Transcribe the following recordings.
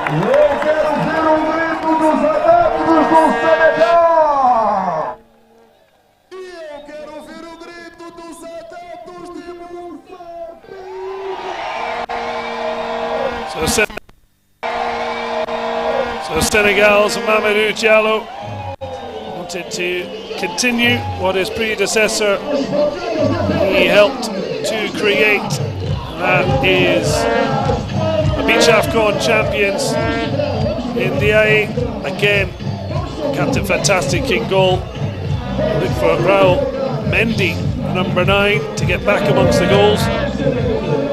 Eu quero ver o grito dos adeptos do Senegal! E eu quero ver o grito dos adeptos de Mozambique! So Senegal's Mamadou Diallo wanted to continue what his predecessor he helped to create. That is the Beach AFCON champions in Diaye. Again, Captain Fantastic in goal. Look for Raul Mendy, number 9, to get back amongst the goals.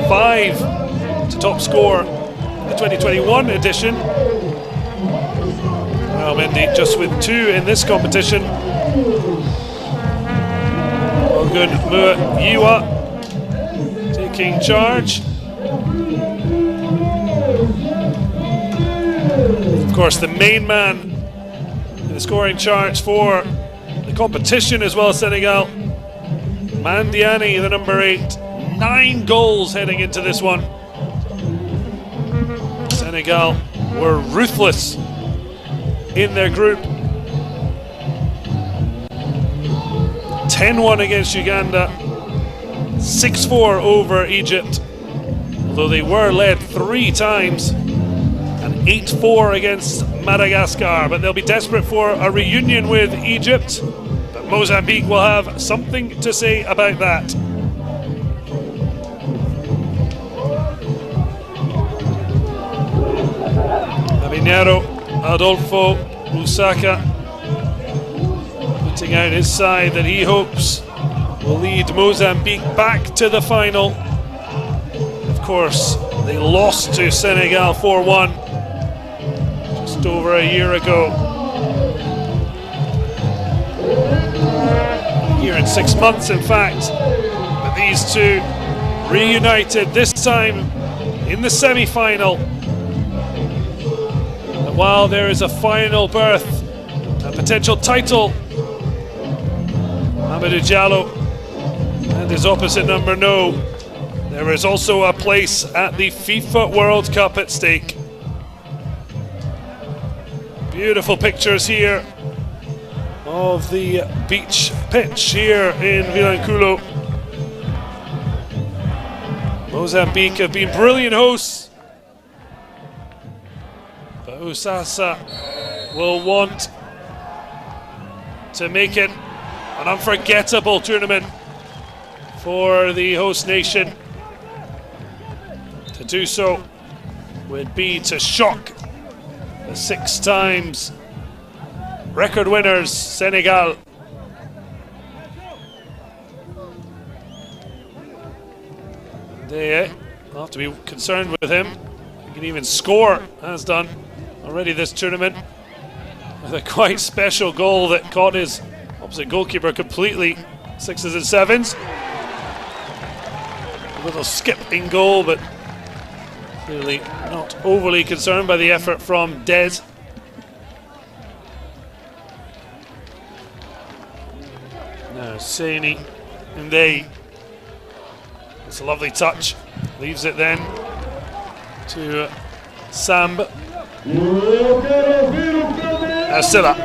5 to top scorer in the 2021 edition. Raul Mendy just with 2 in this competition. Ogun Muyiwa taking charge. Of course, the main man in the scoring charge for the competition as well, Senegal. Mandiani, the number 8, 9 goals heading into this one. Senegal were ruthless in their group. 10-1 against Uganda, 6-4 over Egypt, although they were led 3 times, and 8-4 against Madagascar. But they'll be desperate for a reunion with Egypt, but Mozambique will have something to say about that. Abinero Adolfo Lusaka putting out his side that he hopes will lead Mozambique back to the final. Of course, they lost to Senegal 4-1 just over a year ago. A year and 6 months, in fact. But these two reunited, this time in the semi-final. And while there is a final berth, a potential title, Mamadou Diallo and his opposite number no, there is also a place at the FIFA World Cup at stake. Beautiful pictures here of the beach pitch here in Vilanculo. Mozambique have been brilliant hosts, but Usasa will want to make it an unforgettable tournament for the host nation. To do so would be to shock the 6 times record winners, Senegal. They will have to be concerned with him. He can even score, has done already this tournament, with a quite special goal that caught his opposite goalkeeper completely. 6s and 7s. A little skip in goal, but clearly not overly concerned by the effort from Des. Now Saini and it's a lovely touch. Leaves it then to Samb. Asila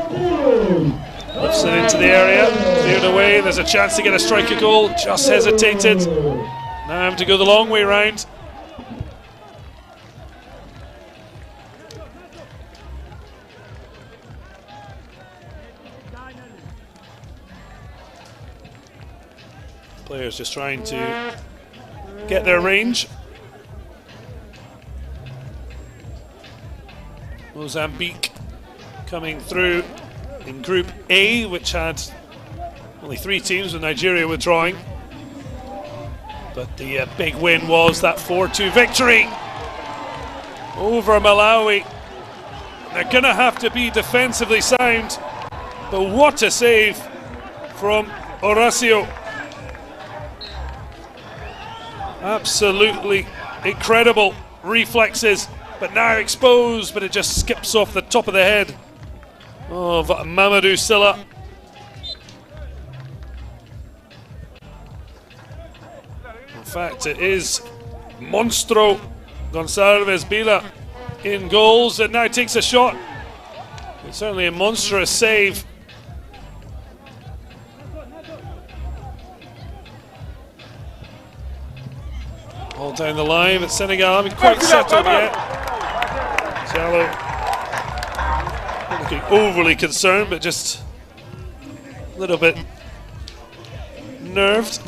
lifts it into the area, cleared away. There's a chance to get a striker goal, just hesitated. Now having to go the long way round. Players just trying to get their range. Mozambique coming through in Group A, which had only 3 teams, with Nigeria withdrawing. But the big win was that 4-2 victory over Malawi. They're going to have to be defensively sound, but what a save from Horacio. Absolutely incredible reflexes, but now exposed, but it just skips off the top of the head of Mamadou Silla. In fact, it is Monstro Gonçalves Bila in goals, and now takes a shot. It's certainly a monstrous save. All down the line, but Senegal haven't quite settled yet. Diallo not looking overly concerned, but just a little bit nerved.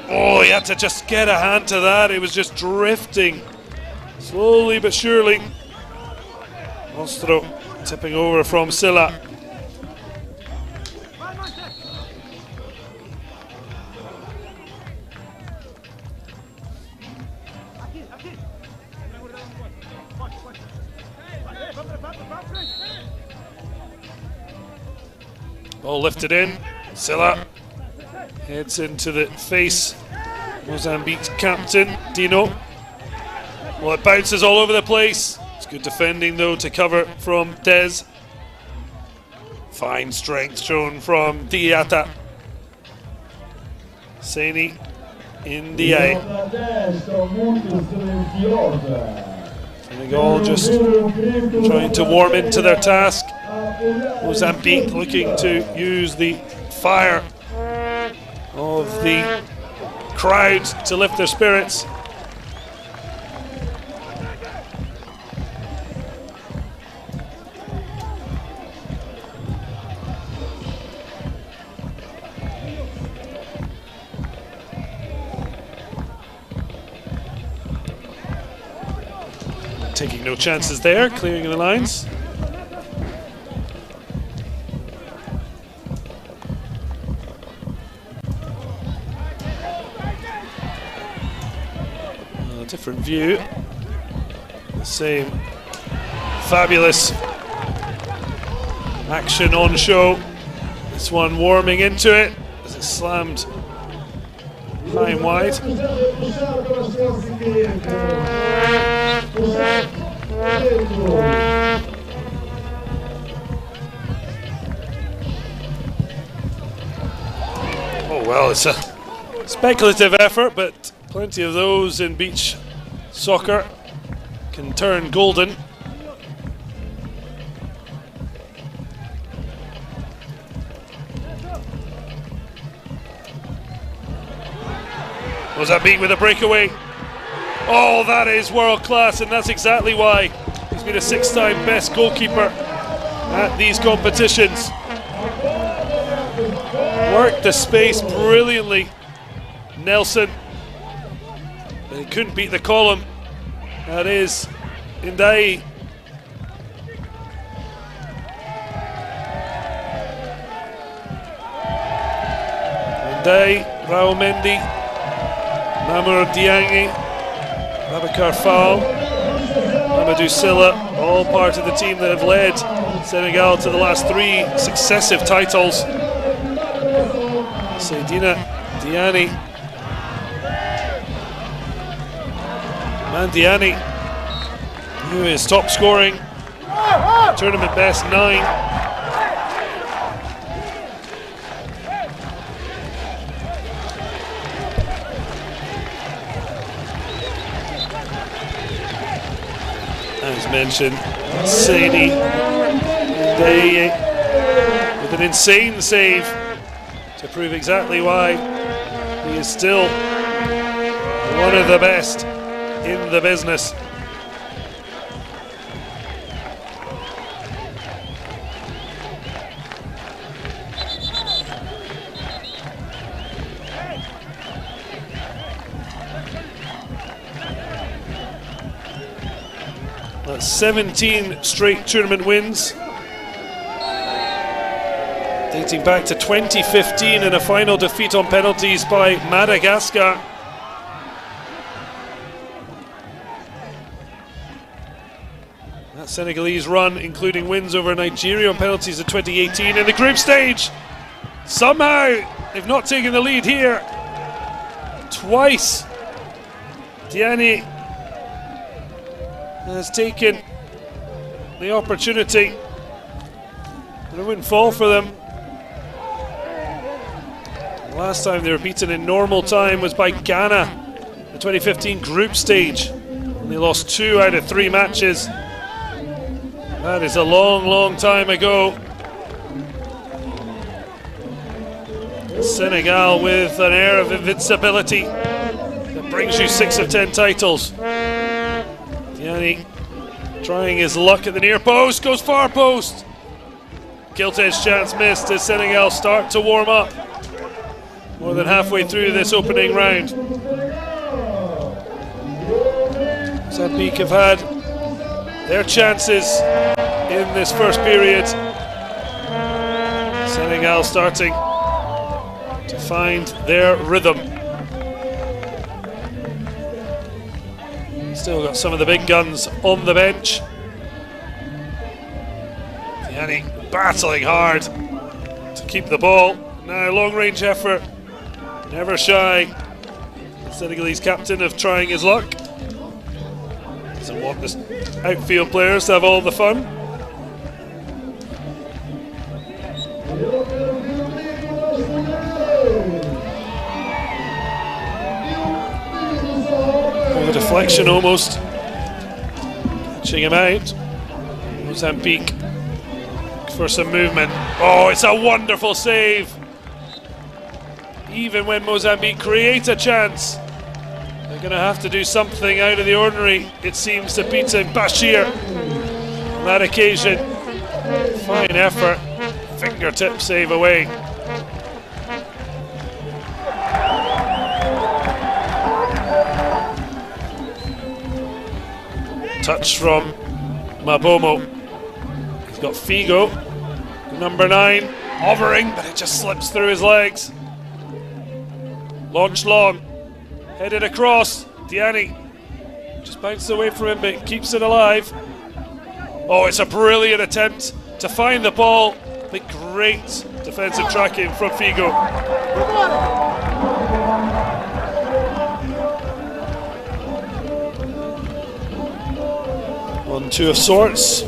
Oh, he had to just get a hand to that. It was just drifting slowly but surely. Mostro tipping over from Silla. Ball lifted in. Silla heads into the face. Mozambique's captain, Dino. Well, it bounces all over the place. It's good defending, though, to cover from Des. Fine strength shown from Diata. Seni in the eye. Senegal just trying to warm into their task. Mozambique looking to use the fire of the crowd to lift their spirits. Taking no chances there, clearing the lines. Different view. The same fabulous action on show. This one warming into it as it slammed high and wide. Oh well, it's a speculative effort, but plenty of those in beach soccer can turn golden. Mozambique with a breakaway. Oh, that is world class, and that's exactly why he's been a 6-time best goalkeeper at these competitions. Worked the space brilliantly, Nelson. But he couldn't beat the column. That is Indai. Indai, Raul Mendy, Mamour Diangi, Babacar Fall, Mamadou Silla, all part of the team that have led Senegal to the last 3 successive titles. Seydina Diani. Mandiani, who is top scoring, tournament best 9. As mentioned, Seni with an insane save to prove exactly why he is still one of the best in the business. That's 17 straight tournament wins, dating back to 2015 and a final defeat on penalties by Madagascar. That Senegalese run, including wins over Nigeria on penalties in 2018 in the group stage. Somehow they've not taken the lead here. Twice Diani has taken the opportunity, but it wouldn't fall for them. The last time they were beaten in normal time was by Ghana, the 2015 group stage. Only lost 2 out of 3 matches. That is a long, long time ago. Senegal with an air of invincibility that brings you 6 of 10 titles. Demi trying his luck at the near post, goes far post. Gilt edge chance missed as Senegal start to warm up. More than halfway through this opening round. Mozambique have had their chances in this first period. Senegal starting to find their rhythm. Still got some of the big guns on the bench. Demi battling hard to keep the ball. Now long range effort, never shy. The Senegalese captain of trying his luck. Doesn't want the outfield players to have all the fun. A deflection almost, catching him out. Mozambique for some movement. Oh, it's a wonderful save. Even when Mozambique create a chance, they're going to have to do something out of the ordinary, it seems, to beat Bashir on that occasion. Fine effort, fingertip save away. Touch from Mabomo. He's got Figo, number 9, hovering, but it just slips through his legs. Launched long, headed across. Demi just bounces away from him, but keeps it alive. Oh, it's a brilliant attempt to find the ball, but great defensive tracking from Figo. 1-2 of sorts,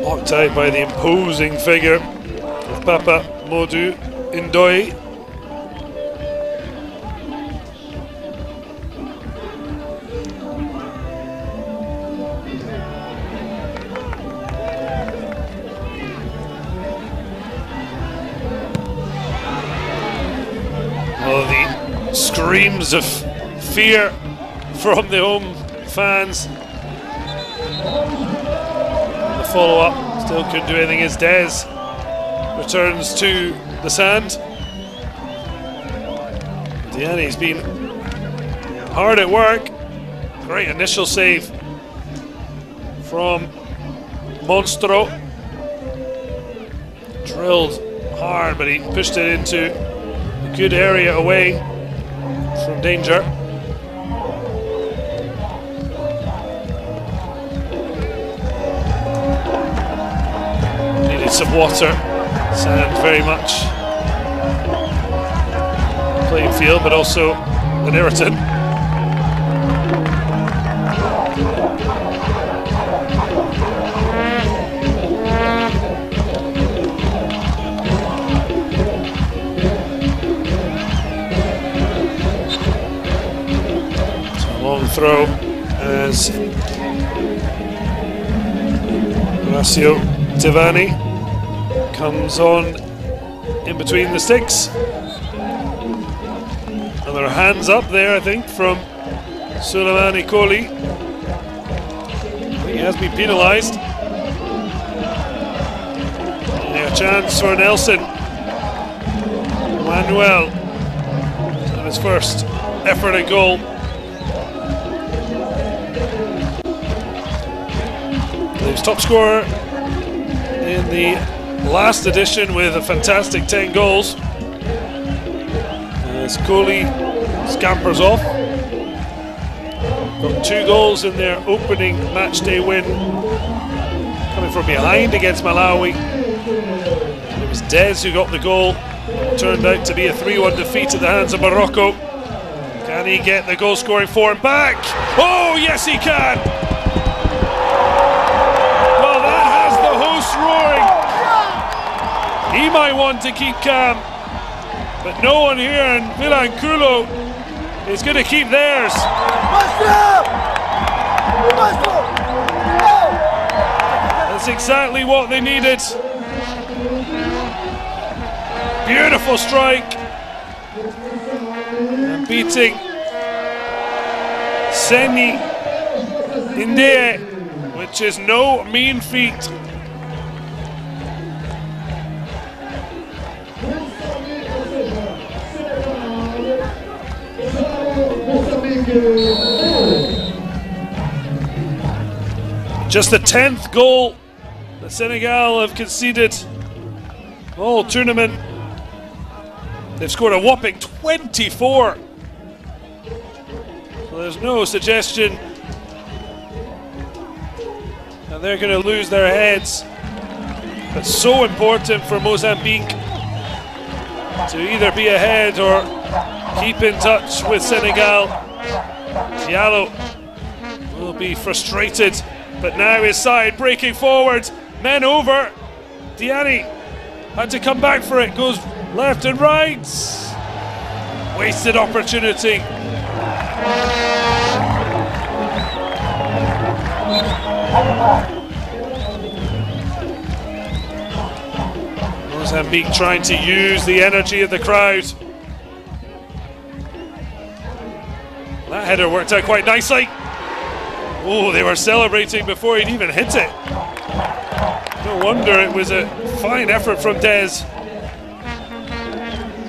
locked out by the imposing figure of Papa Modou Ndoye. Oh, the screams of fear from the home fans. The follow-up still couldn't do anything as Des returns to the sand. Demi's been hard at work. Great initial save from Monstro. Drilled hard, but he pushed it into a good area away from danger. Some water, sand very much playing field, but also an irritant. So a long throw as Horacio Tivani comes on in between the sticks. And there are hands up there, I think, from Souleymane Koli. He has been penalised. A chance for Nelson Manuel on his first effort at goal. He was top scorer in the last edition with a fantastic 10 goals. As Kohli scampers off. Got 2 goals in their opening matchday win, coming from behind against Malawi. It was Des who got the goal. It turned out to be a 3-1 defeat at the hands of Morocco. Can he get the goal scoring form back? Oh, yes he can! Well, that has the hosts roaring. He might want to keep calm, but no one here in Vilanculo is going to keep theirs. That's exactly what they needed. Beautiful strike. And beating Seni Indie, which is no mean feat. Just the 10th goal that Senegal have conceded all tournament. They've scored a whopping 24. So there's no suggestion that they're going to lose their heads. But so important for Mozambique to either be ahead or keep in touch with Senegal. Diallo will be frustrated, but now his side breaking forward, men over. Diani had to come back for it, goes left and right. Wasted opportunity. Mozambique trying to use the energy of the crowd. That header worked out quite nicely. Oh, they were celebrating before he'd even hit it. No wonder it was a fine effort from Des.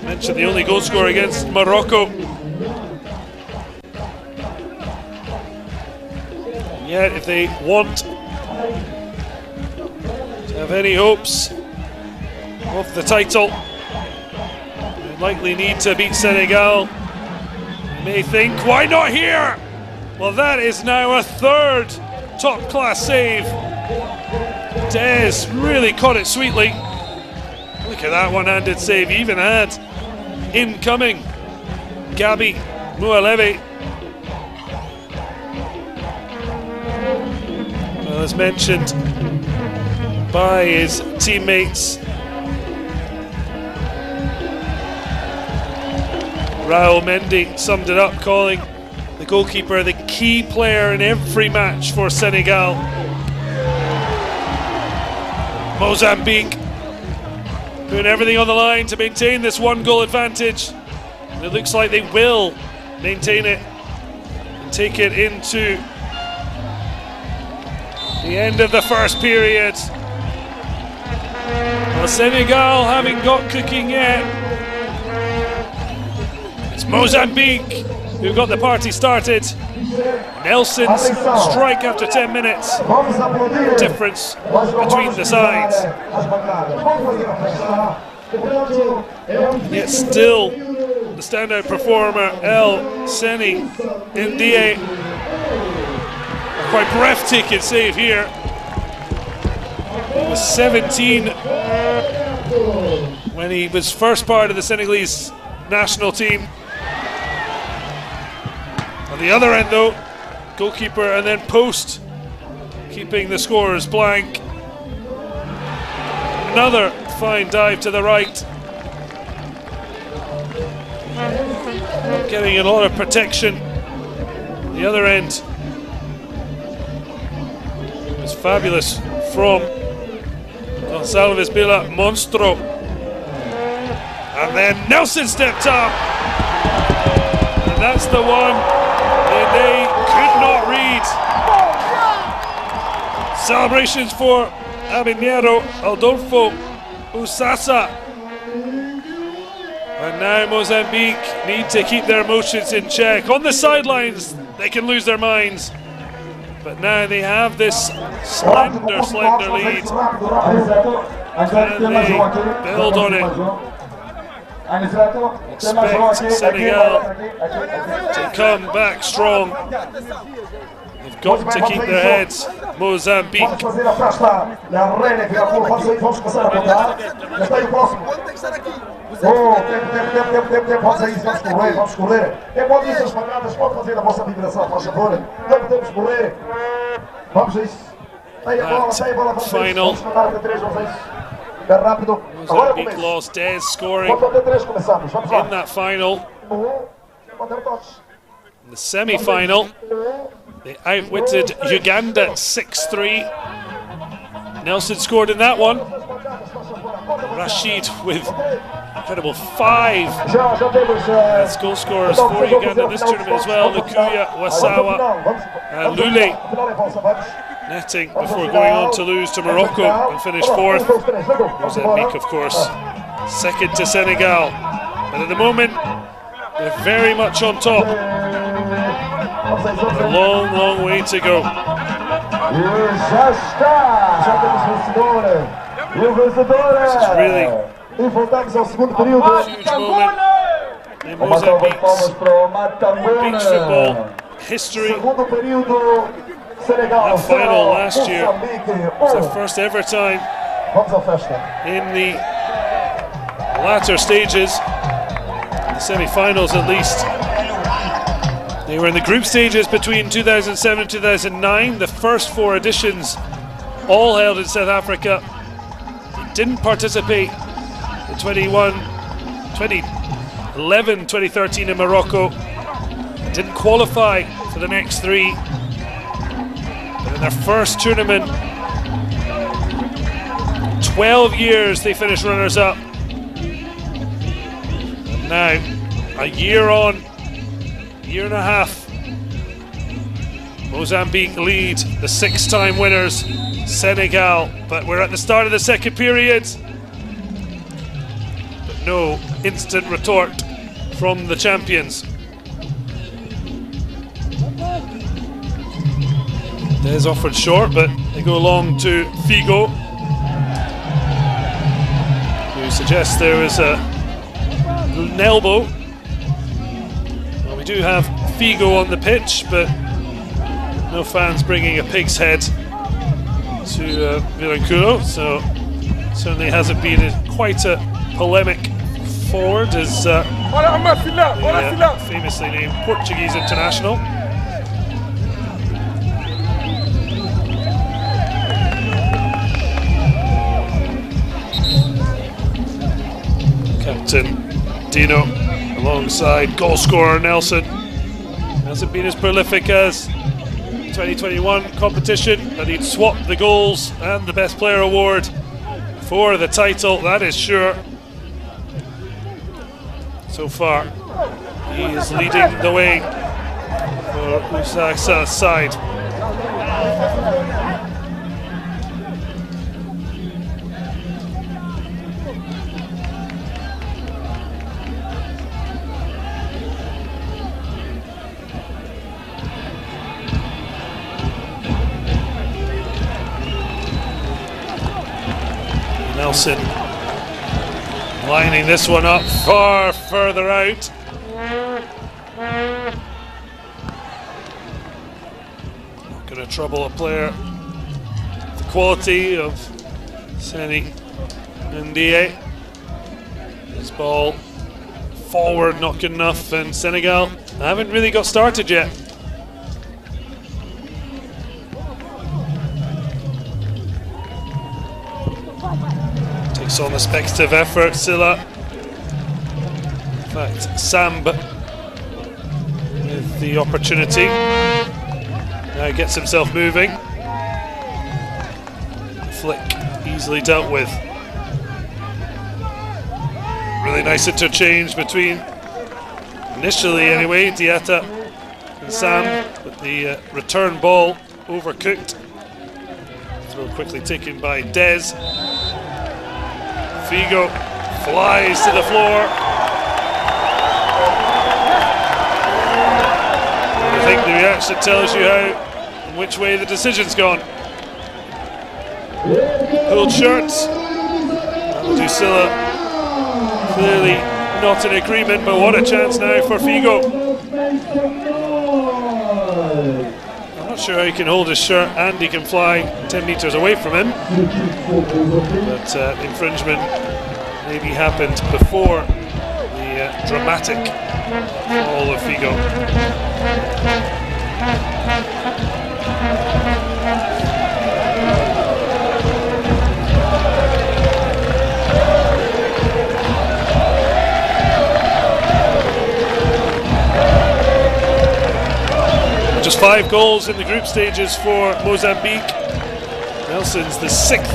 Mentioned the only goal scorer against Morocco. And yet, if they want to have any hopes of the title, they likely need to beat Senegal. You may think, why not here? Well, that is now a third top-class save. Des really caught it sweetly. Look at that one-handed save. He even had incoming Gabi Mualeve. Well, as mentioned by his teammates, Raul Mendy summed it up, calling the goalkeeper the key player in every match for Senegal. Mozambique putting everything on the line to maintain this one-goal advantage. And it looks like they will maintain it and take it into the end of the first period. Well, Senegal haven't got cooking yet. It's Mozambique who got the party started. Nelson's strike after 10 minutes. Difference between the sides. Yet still, the standout performer, El Seni Indie. A quite breathtaking save here. He was 17 when he was first part of the Senegalese national team. On the other end though, goalkeeper and then post, keeping the scorers blank. Another fine dive to the right. Getting a lot of protection. The other end was fabulous from Gonçalves Bila Monstro. And then Nelson stepped up. And that's the one they could not read. Celebrations for Abinero Adolfo Usasa. And now Mozambique need to keep their emotions in check. On the sidelines, they can lose their minds. But now they have this slender lead. And they build on it. Expect Senegal to come back strong. They've got to keep their heads. Mozambique. Tempo, vamos aí, vamos correr. É bom isso, as pancadas, pode fazer a vossa vibração, faz favor. Não podemos correr. Vamos a isso. Sai a bola, vamos a isso. Vamos mandar até 3, vamos a isso. Bem rápido. Mozambique lost Des scoring in that final. In the semi-final, they outwitted Uganda 6-3. Nelson scored in that one. Rashid with incredible 5 as goal scorers for Uganda in this tournament as well. Lukuya, Wasawa and Lule netting before going on to lose to Morocco and finish 4th. Mozambique, of course, 2nd to Senegal. But at the moment, they're very much on top. A long, long way to go. This is really a huge moment in Mozambique's beach football history. That final last year was their first ever time in the latter stages, the semi-finals at least. They were in the group stages between 2007 and 2009, the first 4 editions all held in South Africa. They didn't participate in 2011, 2013 in Morocco. Didn't qualify for the next 3. But in their first tournament, 12 years they finished runners-up. And now, a year on, year and a half, Mozambique lead the 6-time winners, Senegal. But we're at the start of the second period. But no instant retort from the champions. Des offered short, but they go long to Figo, who suggests there is an elbow. Well, we do have Figo on the pitch, but no fans bringing a pig's head to Vilanculo, so certainly hasn't been quite a polemic forward as the famously named Portuguese international. Captain Dino alongside goal scorer Nelson. Hasn't been as prolific as 2021 competition, but he'd swapped the goals and the best player award for the title, that is sure. So far, he is leading the way for Usaksa's side. Nelson lining this one up far further out. Not going to trouble a player the quality of Seni Ndie. His ball forward not good enough, and Senegal haven't really got started yet. Takes on the speculative effort, Silla. In fact, Samb with the opportunity. Now gets himself moving. Flick easily dealt with. Really nice interchange between, initially anyway, Diatta and Sam, but the return ball overcooked. Throw quickly taken by Des. Figo flies to the floor. I think the reaction tells you and which way the decision's gone. Pulled shirts. Dusilla clearly not in agreement, but what a chance now for Figo. I'm not sure how he can hold his shirt and he can fly 10 metres away from him. But infringement maybe happened before the dramatic fall of Figo. Just 5 goals in the group stages for Mozambique. Nelson's the 6th.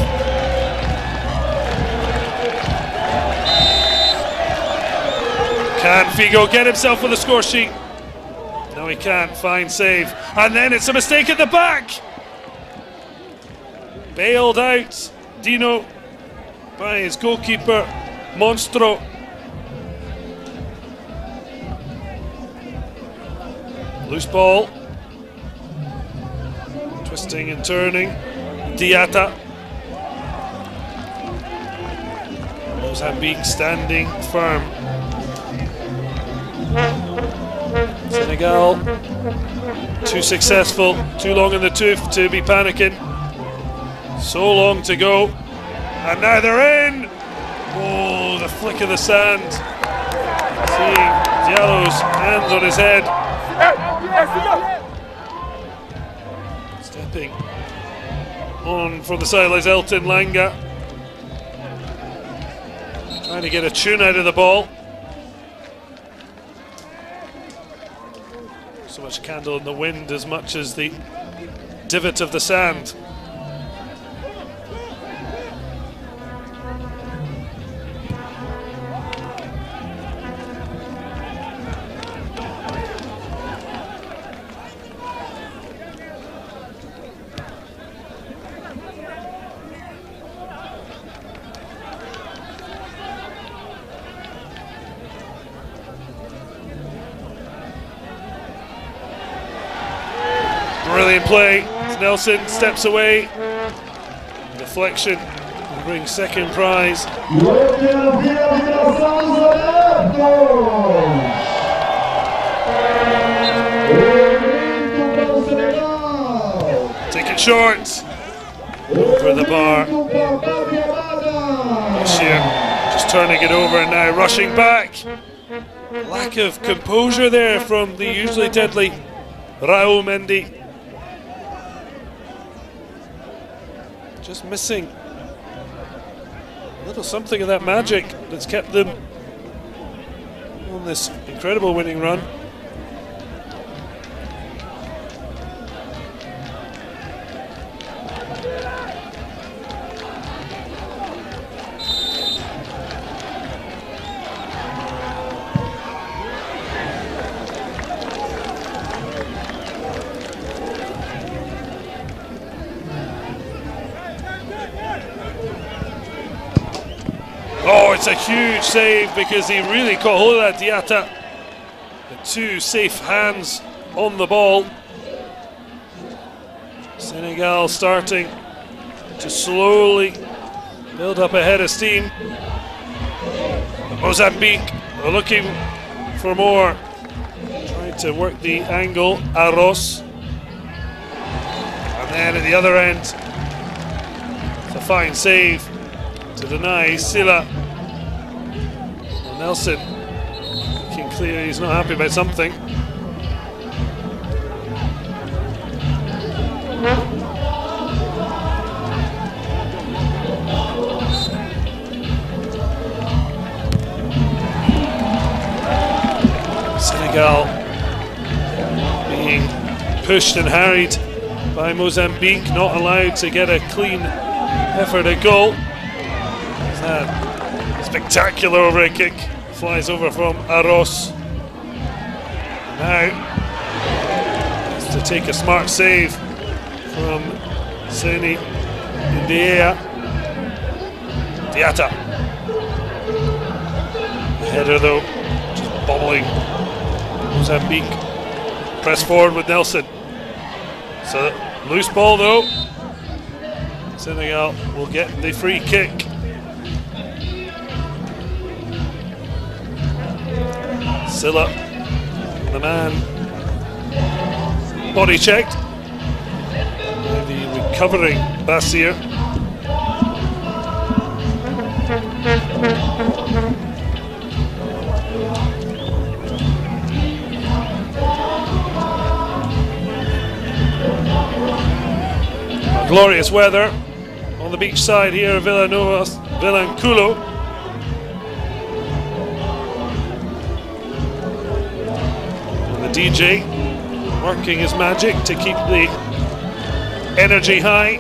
Can Figo get himself on the score sheet? No, he can't. Fine save. And then it's a mistake at the back. Bailed out, Dino, by his goalkeeper, Monstro. Loose ball. Twisting and turning. Diatta. Mozambique standing firm. Senegal, too successful, too long in the tooth to be panicking. So long to go. And now they're in! Oh, the flick of the sand. Seeing Diallo's hands on his head. Stepping on from the sidelines, Elton Langa. Trying to get a tune out of the ball. So much candle in the wind as much as the divot of the sand. Brilliant play. Nelson steps away. Deflection will bring second prize. Take it short. Over the bar. Bashir just turning it over and now rushing back. Lack of composure there from the usually deadly Raul Mendy. Just missing a little something of that magic that's kept them on this incredible winning run. Oh, it's a huge save because he really caught hold of that Diatta. The two safe hands on the ball. Senegal starting to slowly build up a head of steam. Mozambique are looking for more. Trying to work the angle. Arros. And then at the other end, it's a fine save to deny Silla. Nelson looking clear, he's not happy about something. Senegal being pushed and harried by Mozambique, not allowed to get a clean effort at goal. That spectacular overhead kick flies over from Arros. Now has to take a smart save from Seni Ndiaye. Diatta. The header though, just bobbling. Mozambique press forward with Nelson. So loose ball though. Senegal will get the free kick. Silla, the man, body checked. The recovering Basir. Glorious weather on the beach side here, Villanculo. DJ working his magic to keep the energy high.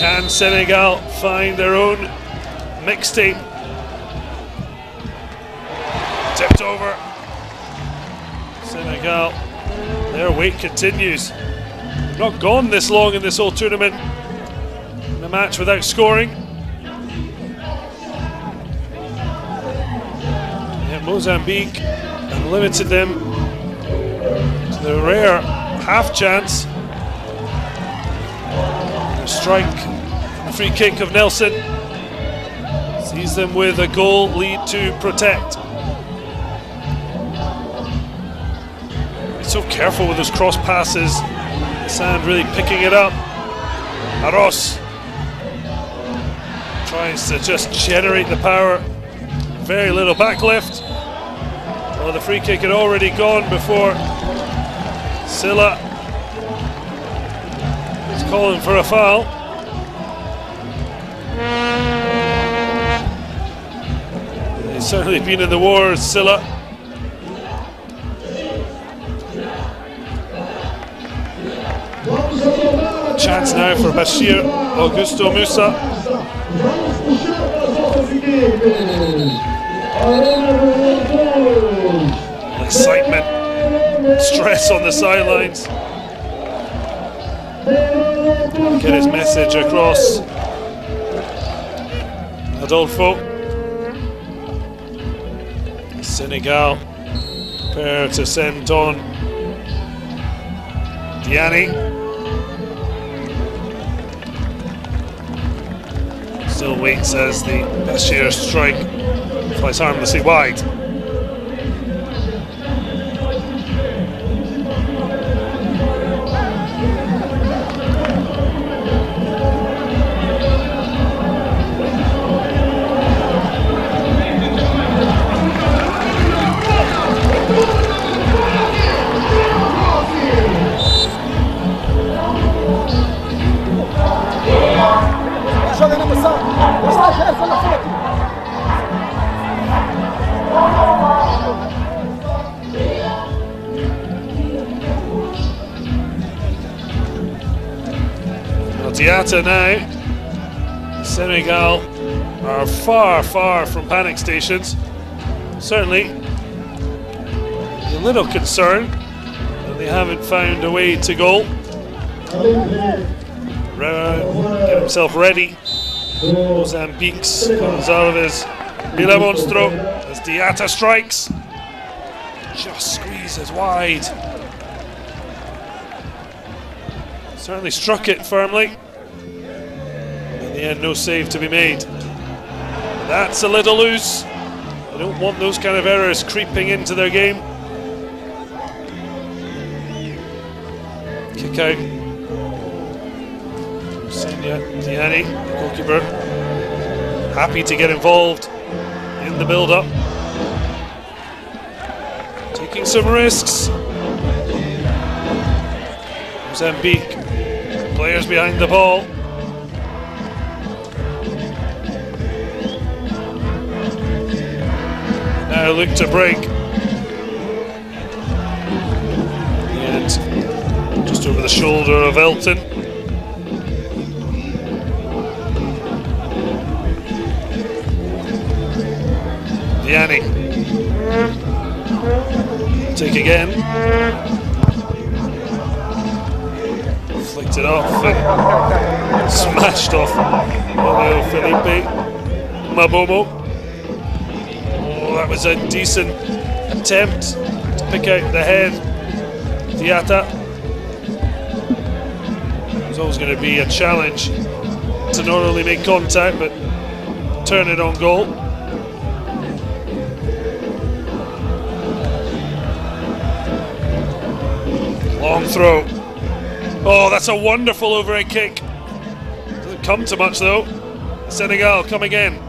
Can Senegal find their own mixtape? Tipped over. Senegal, their wait continues. They've not gone this long in this whole tournament in a match without scoring. Yet Mozambique have limited them to the rare half chance. A strike, a free kick of Nelson sees them with a goal lead to protect. So careful with those cross passes. Sand really picking it up. Aros tries to just generate the power. Very little backlift. Well, the free kick had already gone before Silla is calling for a foul. He's certainly been in the war, Silla. Chance now for Bashir Augusto Musa. Excitement, stress on the sidelines. Get his message across. Adolfo. Senegal prepare to send on Diani. Still waits as the Bashir strike flies harmlessly wide. Diatta now. Senegal are far, far from panic stations. Certainly a little concerned that they haven't found a way to goal. Get himself ready. Mozambique's Gonzalez Mila Monstro as Diatta strikes. Just squeezes wide. Certainly struck it firmly. In the end, no save to be made. That's a little loose. They don't want those kind of errors creeping into their game. Kick out. Senya Diani, the goalkeeper, happy to get involved in the build-up. Taking some risks. Mozambique, players behind the ball. Now look to break. And just over the shoulder of Elton. Diani. Take again. Flicked it off and smashed off Manuel Felipe Mabomo. Oh, that was a decent attempt to pick out the head. Diatta. There's always going to be a challenge to not only make contact but turn it on goal. Long throw. Oh, that's a wonderful overhead kick. Doesn't come to much though. Senegal come again.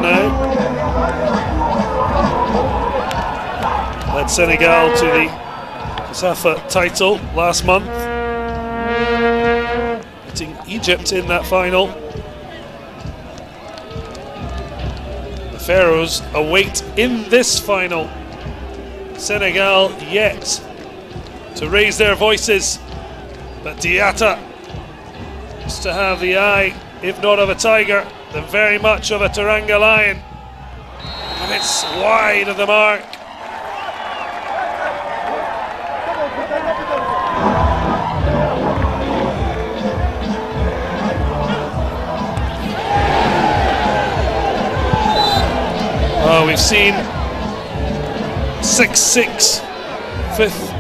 now. Led Senegal to the Safa title last month, beating Egypt in that final. The Pharaohs await in this final Senegal yet to raise their voices, but Diatta is to have the eye, if not of a tiger, then very much of a Teranga lion, and it's wide of the mark. Oh, we've seen 6-6 fifth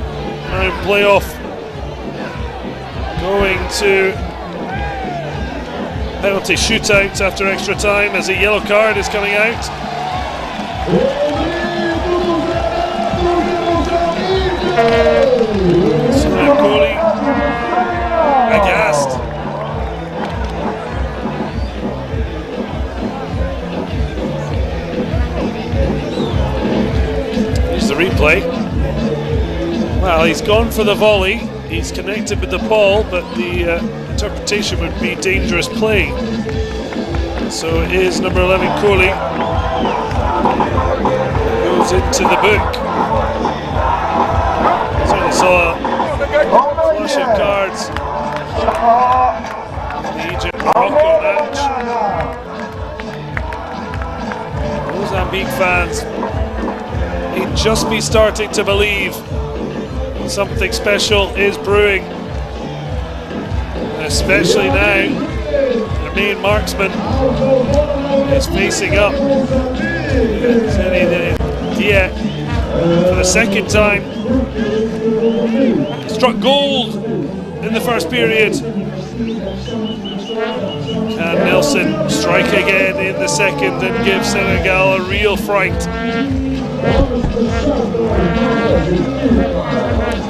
round playoff going to penalty shootouts after extra time as a yellow card is coming out. Kohli aghast. Here's the replay. Well, he's gone for the volley. He's connected with the ball, but the interpretation would be dangerous play. So it is number 11 Kohli goes into the book. Certainly saw a flash of cards in the Egypt-Morocco match. Mozambique fans may just be starting to believe something special is brewing, especially now their main marksman is facing up. For the second time, struck gold in the first period. Can Nelson strike again in the second and give Senegal a real fright?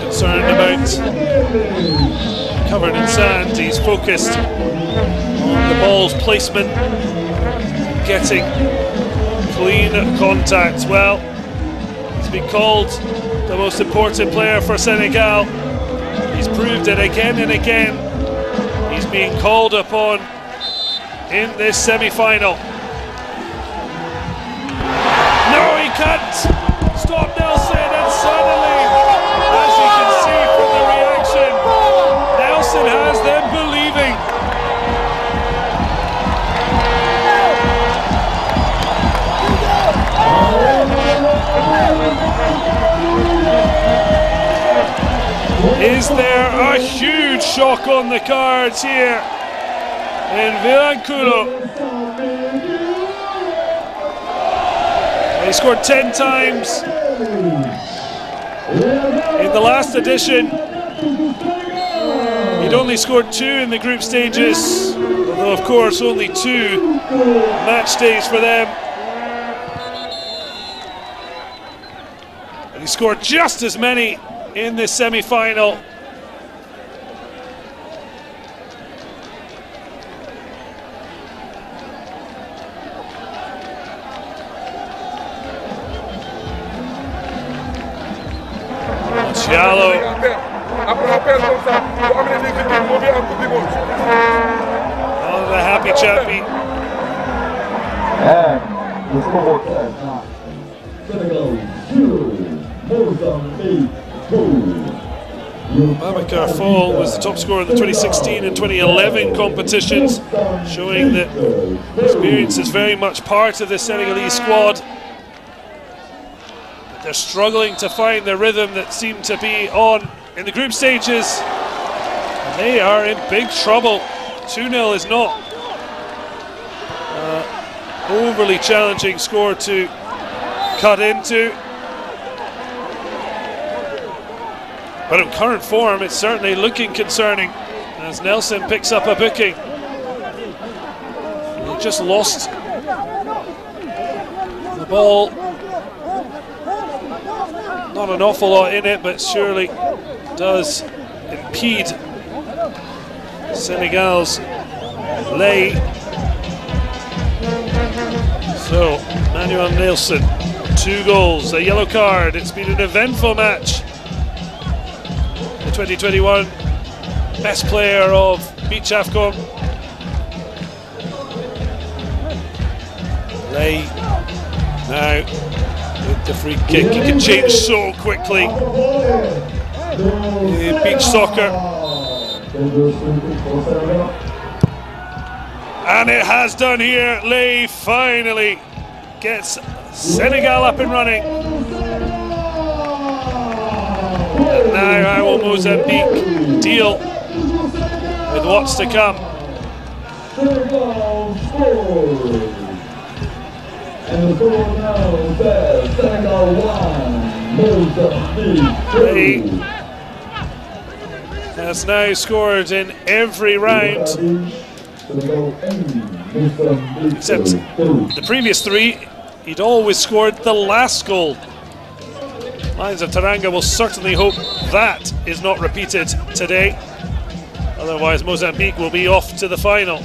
Concerned about covered in sand, he's focused on the ball's placement, getting clean contact. Well, he's been called the most important player for Senegal. He's proved it again and again. He's being called upon in this semi-final. No, he can't stop Nelson, and suddenly, as you can see from the reaction, Nelson has them believing. Is there a huge shock on the cards here in Vilanculo? He scored 10 times in the last edition. He'd only scored 2 in the group stages, although of course only 2 match days for them. And he scored just as many in this semi-final. Diallo. Oh, the happy chappy. Senegal 0, Mozambique 2. Babakar Fall was the top scorer in the 2016 and 2011 competitions, showing that experience is very much part of the Senegalese squad. But they're struggling to find the rhythm that seemed to be on in the group stages. And they are in big trouble. 2-0 is not overly challenging score to cut into. But in current form, it's certainly looking concerning as Nelson picks up a booking. He just lost the ball. Not an awful lot in it, but surely does impede Senegal's lay. So, Manuel Nelson, 2 goals, a yellow card. It's been an eventful match. The 2021 best player of Beach AFCON. Lay now with the free kick. He can change so quickly. Beach soccer. And it has done here. Lay finally gets Senegal up and running. And now how will Mozambique deal with what's to come? Lay has now scored in every round except the previous 3. He'd always scored the last goal. Lions of Teranga will certainly hope that is not repeated today. Otherwise, Mozambique will be off to the final.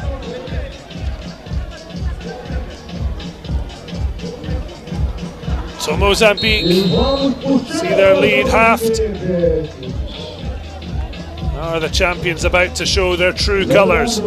So Mozambique see their lead halved. Are the champions about to show their true colours?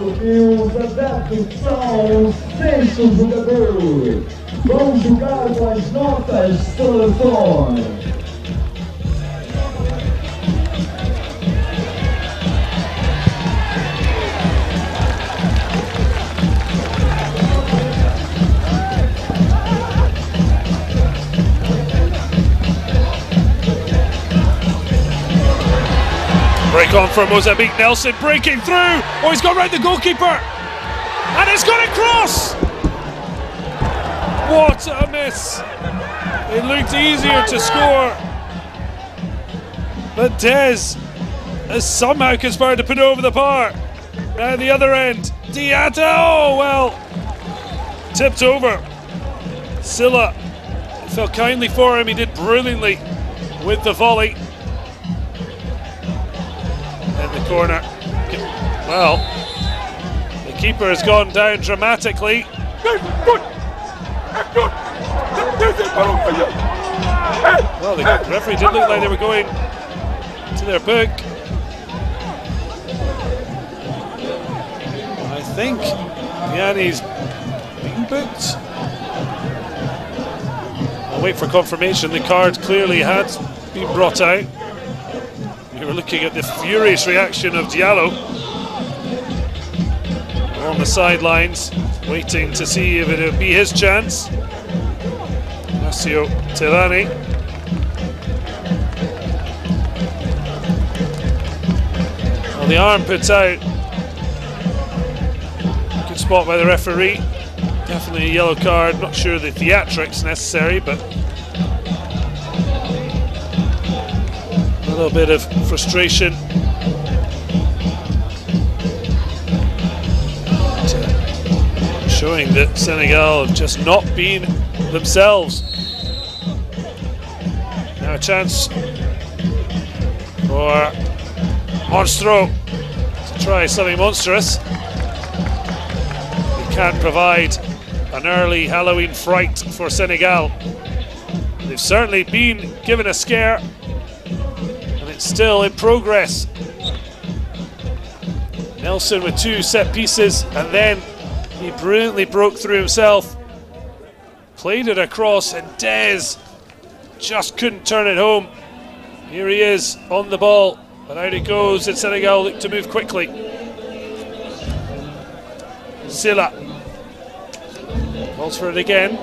Break on for Mozambique. Nelson breaking through. Oh, he's gone round the goalkeeper. And it's gone across. What a miss. It looked easier to score. But Des has somehow conspired to put it over the bar. Now the other end. Diatta. Oh, well. Tipped over. Silla felt kindly for him. He did brilliantly with the volley. In the corner. Well, the keeper has gone down dramatically. Well, the referee did look like they were going to their book. I think Yanni's being booked. I'll wait for confirmation. The card clearly had been brought out. We were looking at the furious reaction of Diallo on the sidelines, waiting to see if it would be his chance. Ignacio Tirani. Well, the arm puts out. Good spot by the referee. Definitely a yellow card. Not sure the theatrics necessary, but a little bit of frustration. Showing that Senegal have just not been themselves. Now a chance for Monstro to try something monstrous. He can't provide an early Halloween fright for Senegal. They've certainly been given a scare. Still in progress. Nelson with 2 set pieces, and then he brilliantly broke through himself, played it across, and Des just couldn't turn it home. Here he is on the ball, but out it goes, and Senegal look to move quickly. Silla calls for it again.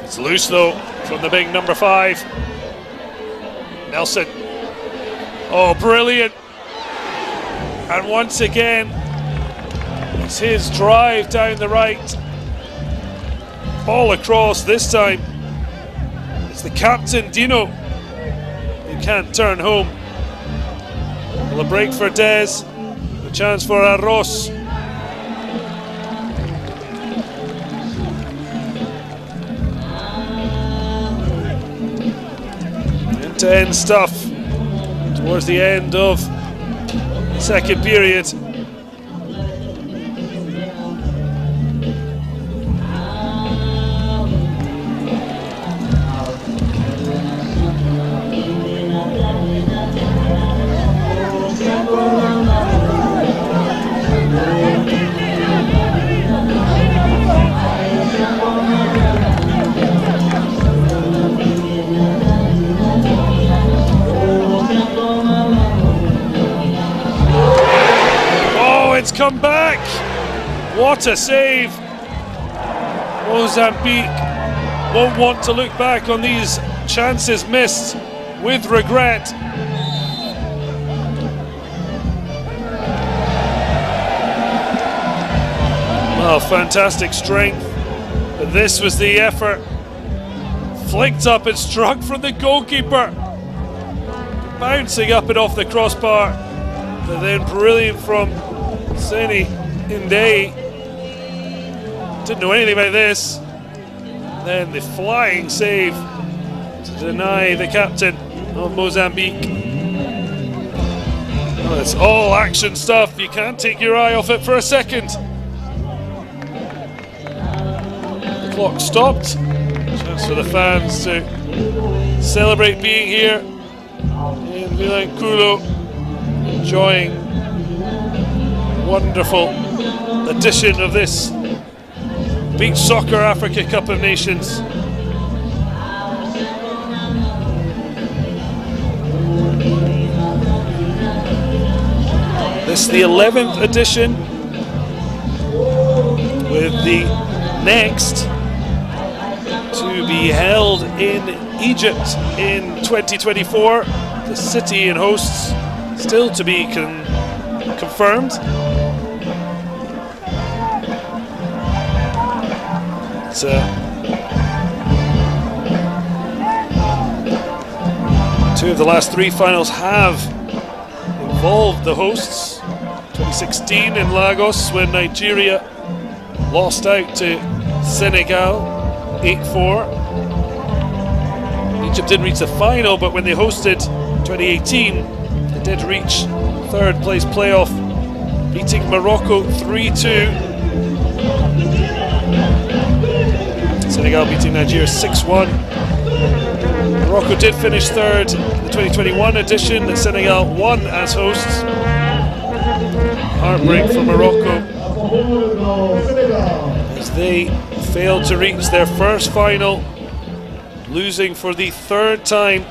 It's loose though from the big number 5. Nelson. Oh, brilliant. And once again, it's his drive down the right. Ball across this time. It's the captain, Dino. He can't turn home. Well, a break for Des. A chance for Arros. End-to-end stuff towards the end of the second period. What a save! Mozambique won't want to look back on these chances missed with regret. Oh, fantastic strength. But this was the effort. Flicked up and struck from the goalkeeper. Bouncing up and off the crossbar. But then brilliant from Senegal. Didn't know anything about this. Then the flying save to deny the captain of Mozambique. Well, it's all action stuff. You can't take your eye off it for a second. The clock stopped. Chance for the fans to celebrate being here in Vilanculo, enjoying a wonderful edition of this Beach Soccer Africa Cup of Nations. This is the 11th edition, with the next to be held in Egypt in 2024. The city and hosts still to be confirmed. Two of the last three finals have involved the hosts. 2016 in Lagos, when Nigeria lost out to Senegal 8-4. Egypt didn't reach the final, but when they hosted 2018, they did reach third place playoff, beating Morocco 3-2. Senegal beating Nigeria 6-1. Morocco did finish third in the 2021 edition. Senegal won as hosts. Heartbreak for Morocco as they failed to reach their first final, losing for the third time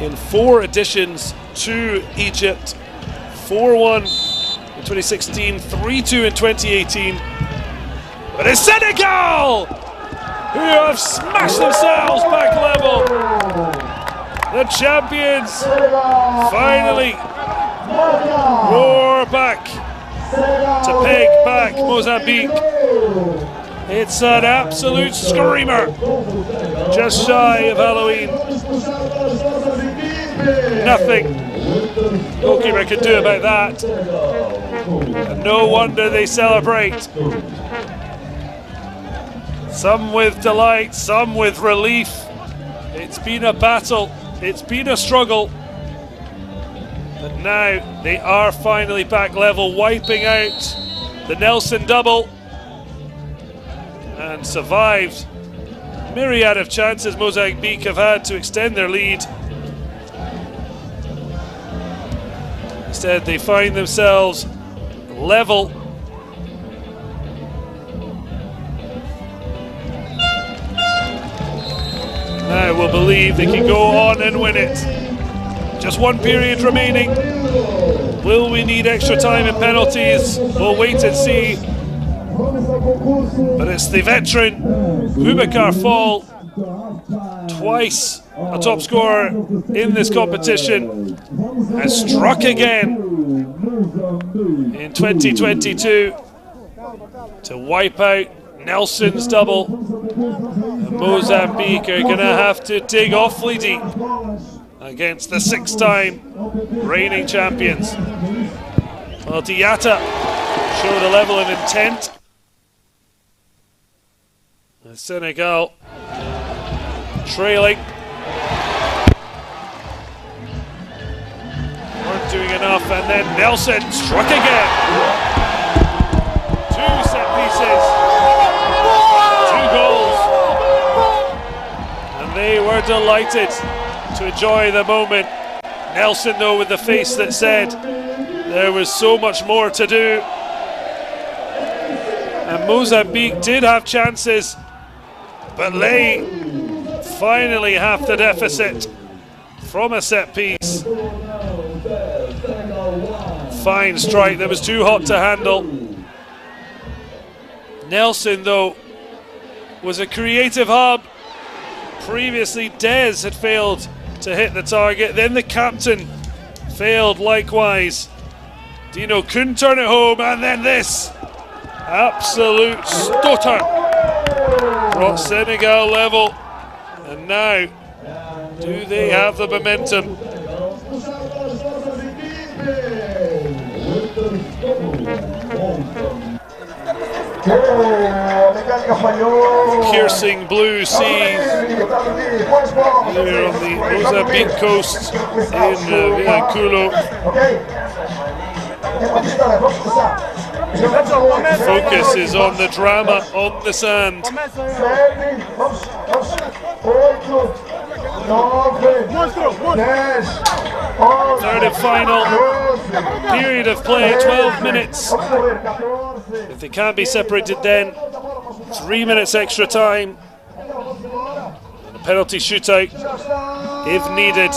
in 4 editions to Egypt. 4-1 in 2016, 3-2 in 2018. But it's Senegal who have smashed themselves back level. The champions finally roar back to peg back Mozambique. It's an absolute screamer, just shy of Halloween. Nothing goalkeeper could do about that, and no wonder they celebrate. Some with delight, some with relief. It's been a battle, it's been a struggle, but now they are finally back level, wiping out the Nelson double, and survived myriad of chances Mozambique have had to extend their lead. Instead, they find themselves level. Now we'll believe they can go on and win it. Just one period remaining. Will we need extra time and penalties? We'll wait and see. But it's the veteran Boubacar Fall, twice a top scorer in this competition, has struck again in 2022 to wipe out Nelson's double. And Mozambique are going to have to dig awfully deep against the 6-time reigning champions. Well, Diatta showed a level of intent. Senegal trailing. Weren't doing enough, and then Nelson struck again. 2 set pieces, 2 goals, and they were delighted to enjoy the moment. Nelson, though, with the face that said there was so much more to do. And Mozambique did have chances, but lay finally half the deficit from a set piece. Fine strike that was too hot to handle. Nelson, though, was a creative hub. Previously, Des had failed to hit the target. Then the captain failed likewise. Dino couldn't turn it home, and then this absolute stutter brought Senegal level. And now, do they have the momentum? Piercing blue seas here on the Mozambique coast in Vilanculo. Focus is on the drama on the sand. Third and final period of play, 12 minutes. If they can't be separated, then 3 minutes extra time and a penalty shootout if needed.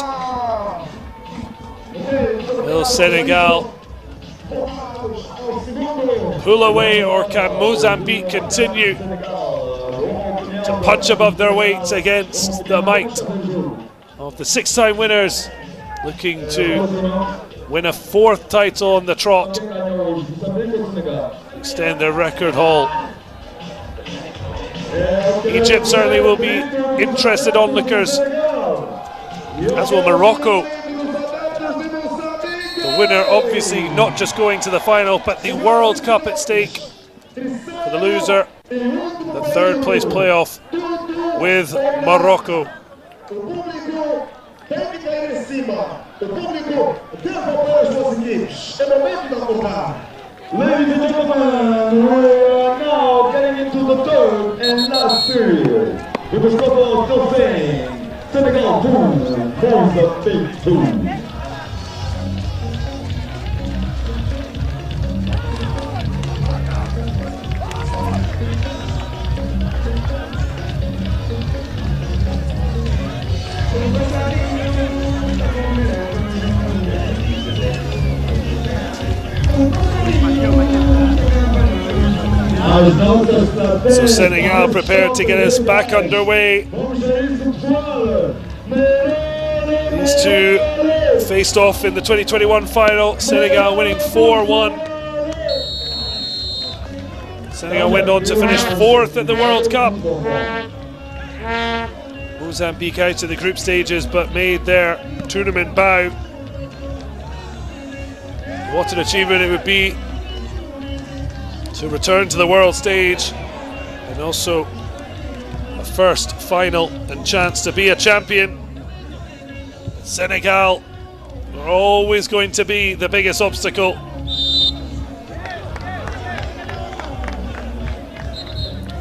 Will Senegal pull away, or can Mozambique continue to punch above their weight against the might of the six-time winners, looking to win a fourth title on the trot, extend their record haul? Egypt certainly will be interested onlookers, as will Morocco. The winner obviously not just going to the final, but the World Cup at stake. For the loser, the third place playoff with Morocco. Ladies and gentlemen, we are now getting into the third and last period, with the score still saying Senegal 2, Mozambique 2. So Senegal prepared to get us back underway. These two faced off in the 2021 final, Senegal winning 4-1. Senegal went on to finish fourth at the World Cup. Mozambique out of the group stages, but made their tournament bow. What an achievement it would be to return to the world stage, and also a first final and chance to be a champion. Senegal are always going to be the biggest obstacle.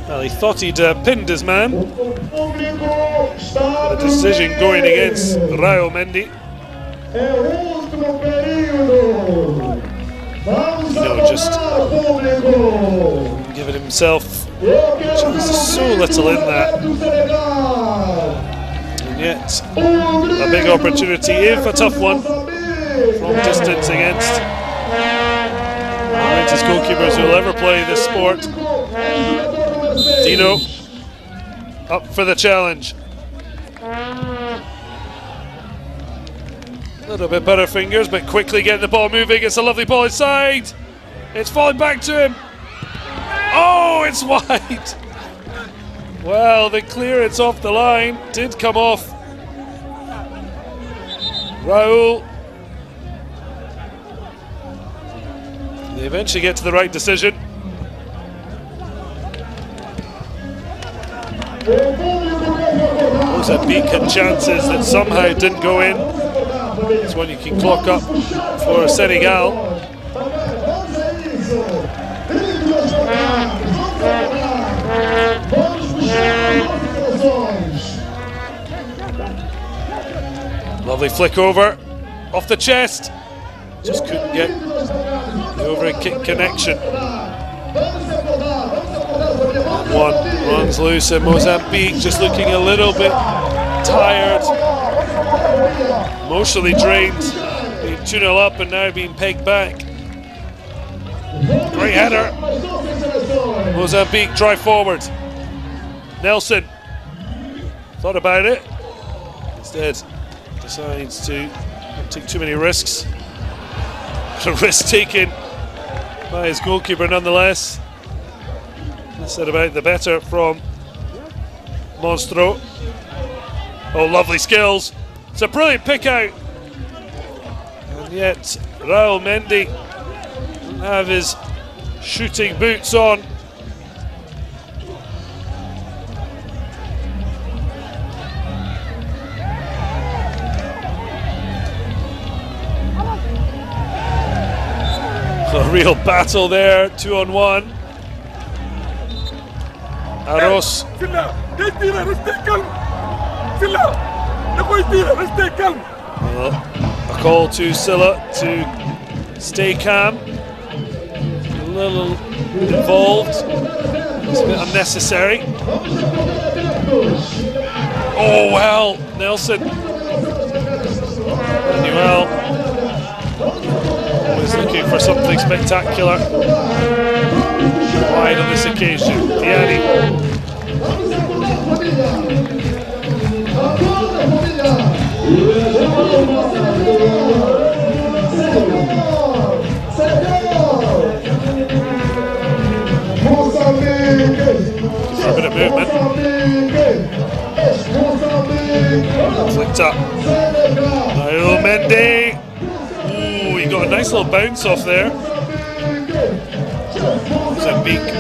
Well, he thought he'd pinned his man. A decision going against Rayo Mendy. Just giving himself just so little in that, and yet a big opportunity, if a tough one, from distance against the greatest goalkeepers who will ever play this sport. Dino up for the challenge. A little bit butterfingers, but quickly getting the ball moving. It's a lovely ball inside. It's falling back to him. Oh, it's wide. Well, the clearance off the line did come off. Raul. They eventually get to the right decision. Mozambique had chances that somehow didn't go in. It's one you can clock up for Senegal. Lovely flick over, off the chest. Just couldn't get the overhead kick connection. One runs loose, and Mozambique just looking a little bit tired, emotionally drained, being 2-0 up and now being pegged back. Great header. Mozambique drive forward. Nelson thought about it. Instead, decides to not take too many risks. A risk taken by his goalkeeper nonetheless. Said about the better from Monstro. Oh, lovely skills. It's a brilliant pick out. And yet, Raul Mendy doesn't have his shooting boots on. A real battle there, 2-on-1. Aros. Well, a call to Silla to stay calm. A little involved. It's a bit unnecessary. Oh well, Nelson. Manuel was looking for something spectacular. Wide on this occasion. Diani. For a bit of movement. Flicked up. Raul Mendy. Ooh, he got a nice little bounce off there. Mozambique.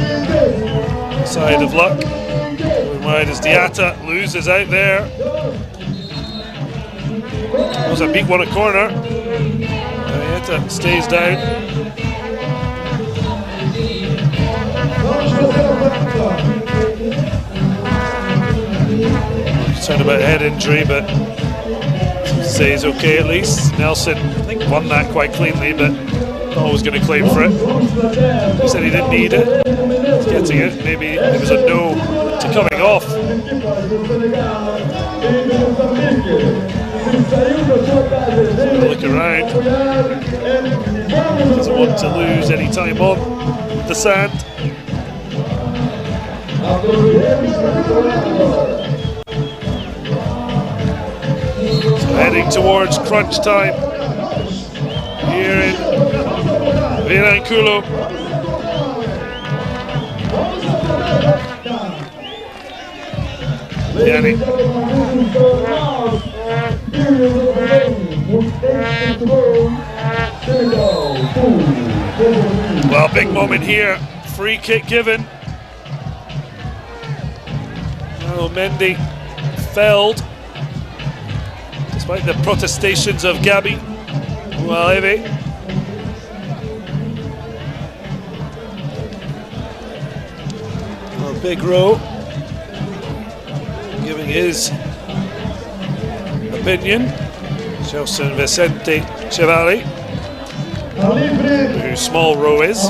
Side of luck. Going wide as Diatta loses out there. Mozambique won a corner. Diatta stays down. Concerned about head injury, but stays okay at least. Nelson, I think, won that quite cleanly, but not was going to claim for it. He said he didn't need it. He's getting it. Maybe it was a no to coming off. Look around. Doesn't want to lose any time on the sand. So heading towards crunch time here in Vilanculo. Yanni. Well, big moment here. Free kick given. Oh, Mendy failed despite the protestations of Gabi. Well, Eve. Well, Big Row giving his opinion. Gelson Vicente Chevali, who Small Row is.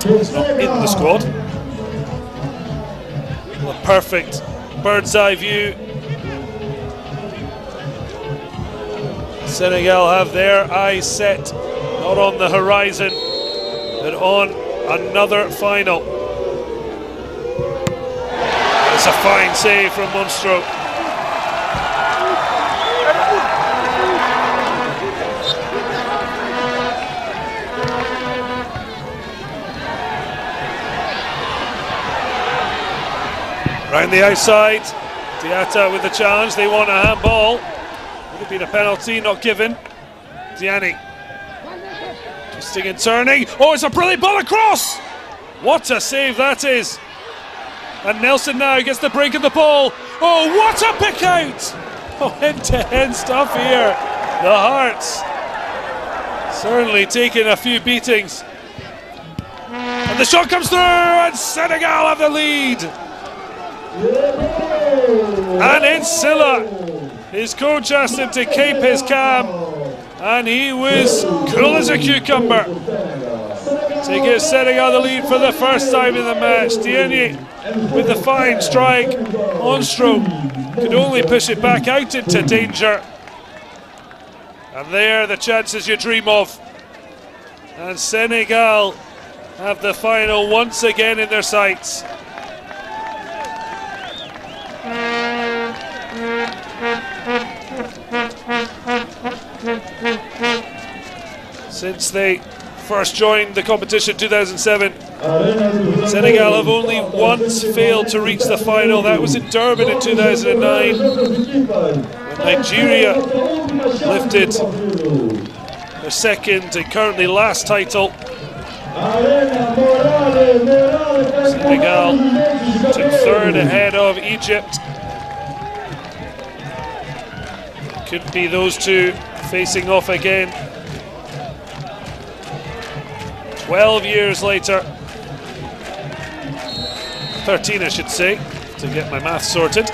He's not in the squad. A perfect bird's eye view. Senegal have their eyes set not on the horizon, but on another final. It's a fine save from Monstro. Round the outside, Diatta with the challenge. They want a handball. Would have been a penalty, not given. Diani twisting and turning. Oh, it's a brilliant ball across! What a save that is! And Nelson now gets the break of the ball. Oh, what a pick out! Oh, end-to-end stuff here. The Hearts certainly taking a few beatings. And the shot comes through, and Senegal have the lead. And it's Silla. His coach asked him to keep his calm, and he was cool as a cucumber to give Senegal the lead for the first time in the match. Diani with the fine strike. Monstro could only push it back out into danger. And there, the chances you dream of. And Senegal have the final once again in their sights. Since they first joined the competition in 2007, Senegal have only once failed to reach the final. That was in Durban in 2009, when Nigeria lifted their second and currently last title. Senegal took third ahead of Egypt. Could be those two facing off again 12 years later. 13 I should say, to get my math sorted.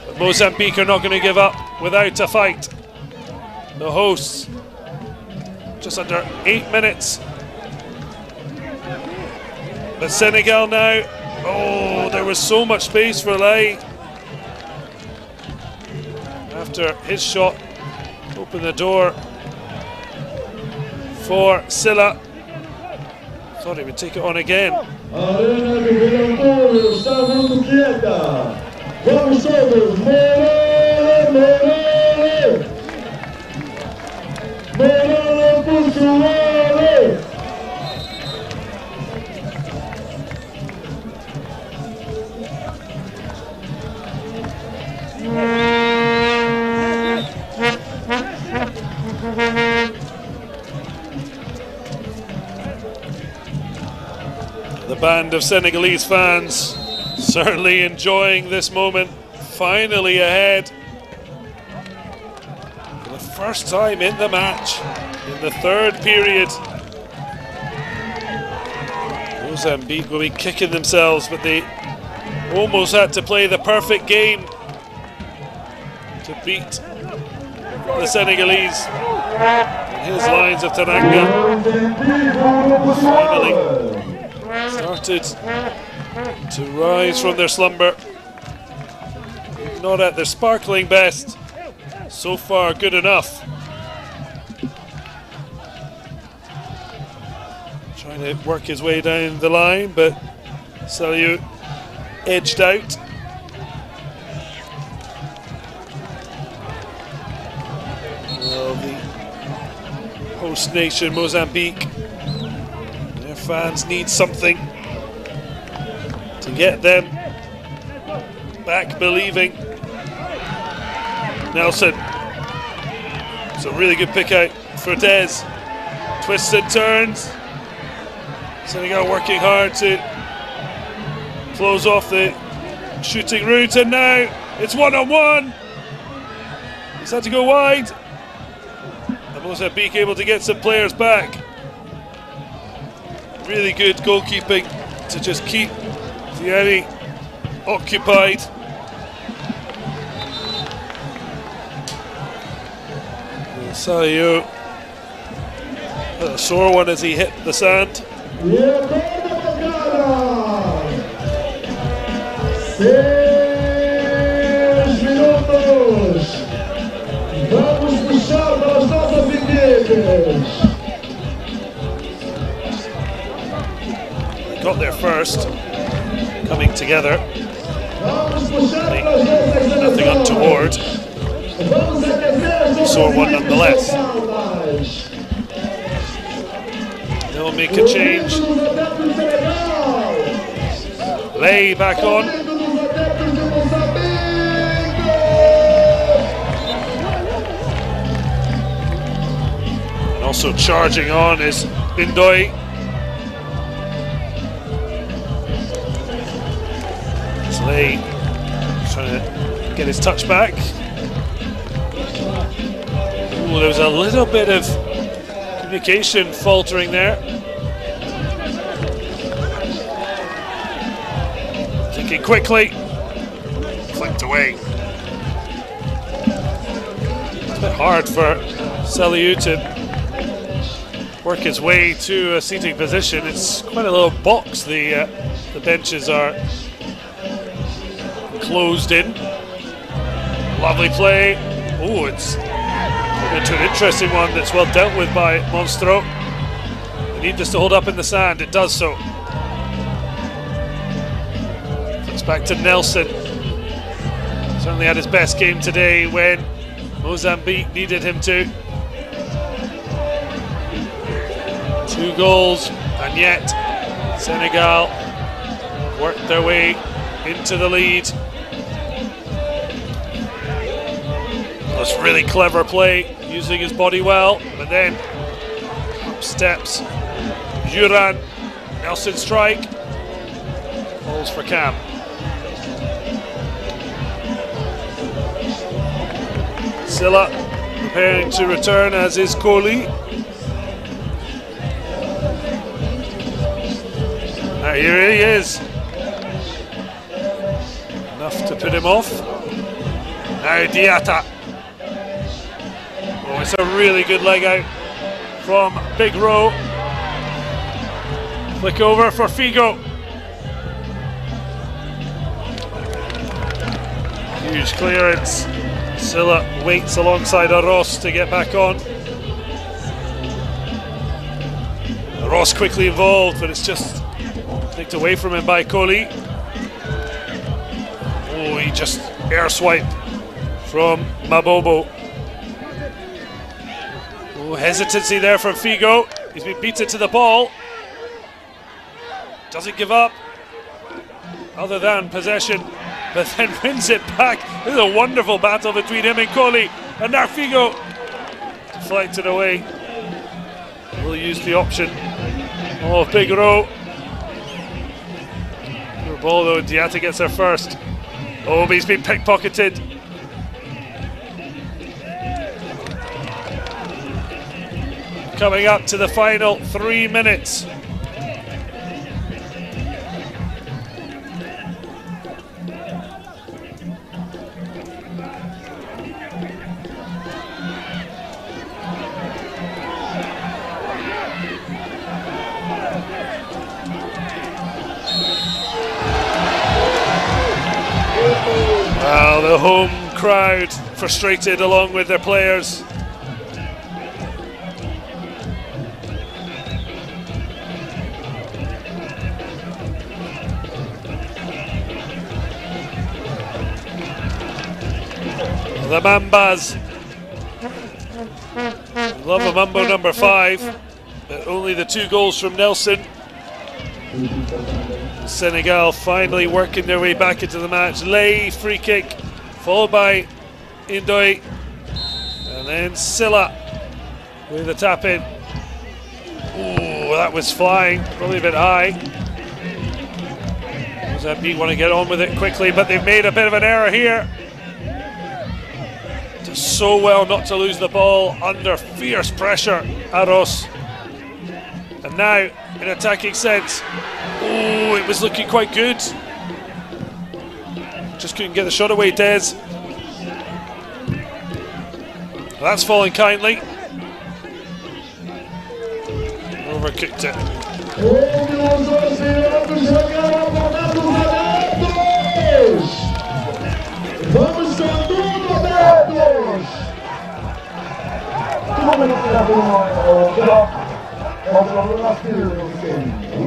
But Mozambique are not going to give up without a fight. The hosts, just under 8 minutes. But Senegal now, oh, there was so much space for Lai. After his shot opened the door for Silla. Thought he would take it on again. The band of Senegalese fans certainly enjoying this moment. Finally ahead. For the first time in the match, in the third period. Mozambique will be kicking themselves, but they almost had to play the perfect game to beat the Senegalese. His lines of Teranga finally started to rise from their slumber. Not at their sparkling best. So far, good enough. Trying to work his way down the line, but Saliu edged out. Well, the host nation, Mozambique, their fans need something to get them back believing. Nelson. It's a really good pick out for Des. Twists and turns. Senegal working hard to close off the shooting route, and now it's one-on-one. He's had to go wide. And Mozambique able to get some players back. Really good goalkeeping to just keep the enemy occupied. Saliu, a sore one as he hit the sand. Got there first, coming together. Nothing untoward. Sore one nonetheless. They'll make a change. Lay back on. And also charging on is Bindoy. Lay trying to get his touch back. Ooh, there was a little bit of communication faltering there. Thinking quickly, flicked away. It's a bit hard for Saliu to work his way to a seating position. It's quite a little box the benches are closed in. Lovely play. Oh, it's Into an interesting one that's well dealt with by Monstro. They need this to hold up in the sand. It does so. It's back to Nelson. Certainly had his best game today when Mozambique needed him to. 2 goals, and yet Senegal worked their way into the lead. That's really clever play, using his body well, but then up steps Juran. Nelson strike, falls for Cam. Silla preparing to return, as is Kohli. Now here he is. Enough to put him off. Now Diatta. Oh, it's a really good leg out from Big Row. Flick over for Figo. Huge clearance. Silla waits alongside Ross to get back on. Ross quickly involved, but it's just nicked away from him by Kohli. Oh, he just air swiped from Mabobo. Oh, hesitancy there from Figo. He's been beaten to the ball. Doesn't give up, other than possession, but then wins it back. This is a wonderful battle between him and Kohli. And now Figo deflected away. Will use the option of Big Row. Good ball though, Diatta gets there first. Oh, but he's been pickpocketed. Coming up to the final 3 minutes. Well, the home crowd frustrated along with their players. The Mambas love a Mambo number 5, but only the 2 goals from Nelson. Senegal finally working their way back into the match. Lay free kick, followed by Indoy, and then Silla with a tap in. Oh, that was flying, probably a bit high. Mozambique want to get on with it quickly, but they've made a bit of an error here. Does so well not to lose the ball under fierce pressure, Aros. And now, in attacking sense, oh, it was looking quite good. Just couldn't get the shot away, Des. That's falling kindly. Overcooked it.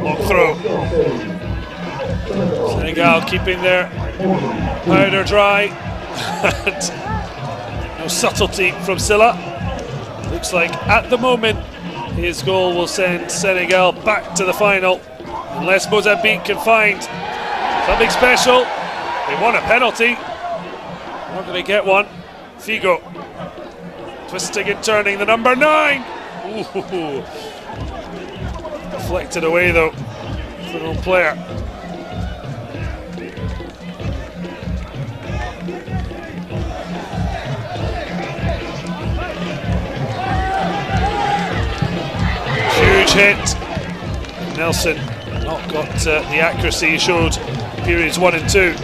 Long throw. Senegal keeping their powder dry. No subtlety from Silla. Looks like at the moment his goal will send Senegal back to the final, unless Mozambique can find something special. They want a penalty. Not going to get one. Figo twisting and turning, the number 9. Ooh. Deflected away though for an own player. Huge hit. Nelson not got the accuracy he showed periods 1 and 2.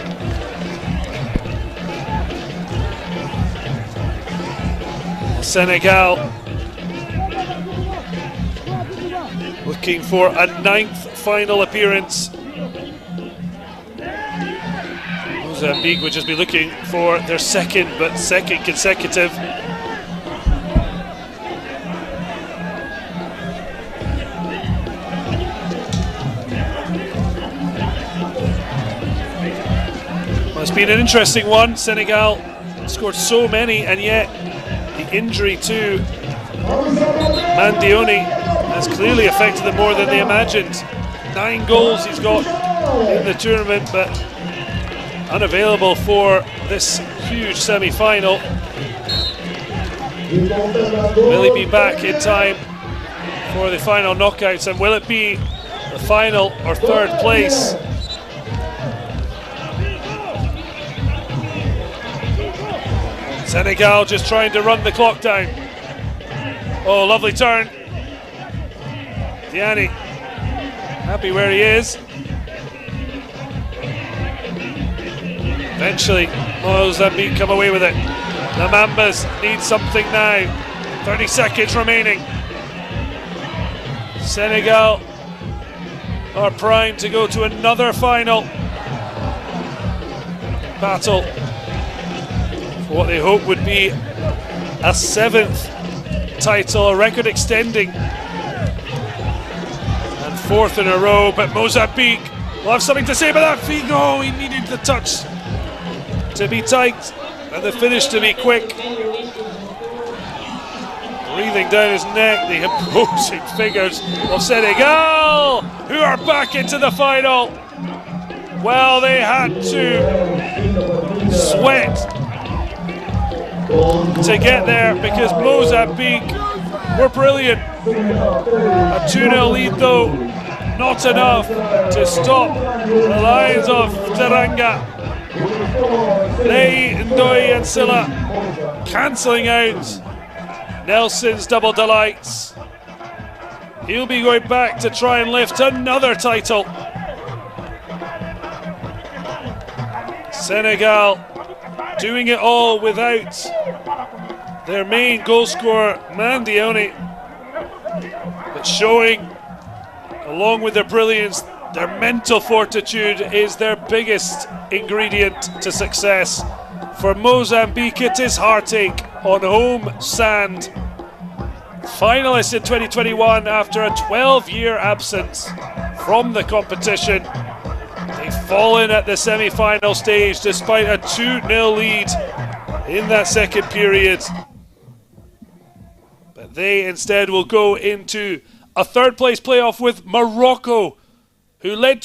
Senegal looking for a 9th final appearance. Mozambique would just be looking for their second consecutive. Well, it's been an interesting one. Senegal scored so many, and yet the injury to Mandione has clearly affected them more than they imagined. 9 goals he's got in the tournament, but unavailable for this huge semi-final. Will he be back in time for the final knockouts, and will it be the final or third place? Senegal just trying to run the clock down. Oh, lovely turn. Diani happy where he is. Eventually Mozambique come away with it. The Mambas need something now. 30 seconds remaining. Senegal are primed to go to another final battle for what they hope would be a 7th title, a record extending, and 4th in a row. But Mozambique will have something to say about that. Figo, he needed the touch to be tight and the finish to be quick. Breathing down his neck, the imposing figures of Senegal, who are back into the final. Well, they had to sweat to get there because Mozambique were brilliant. A 2-0 lead though, not enough to stop the Lions of Teranga. Lei, Ndoye and Silla cancelling out Nelson's double delights. He'll be going back to try and lift another title. Senegal doing it all without their main goal scorer, Mandione, but showing, along with their brilliance, their mental fortitude is their biggest ingredient to success. For Mozambique, it is heartache on home sand. Finalists in 2021 after a 12-year absence from the competition. They've fallen at the semi-final stage despite a 2-0 lead in that second period. But they instead will go into a third place playoff with Morocco, who led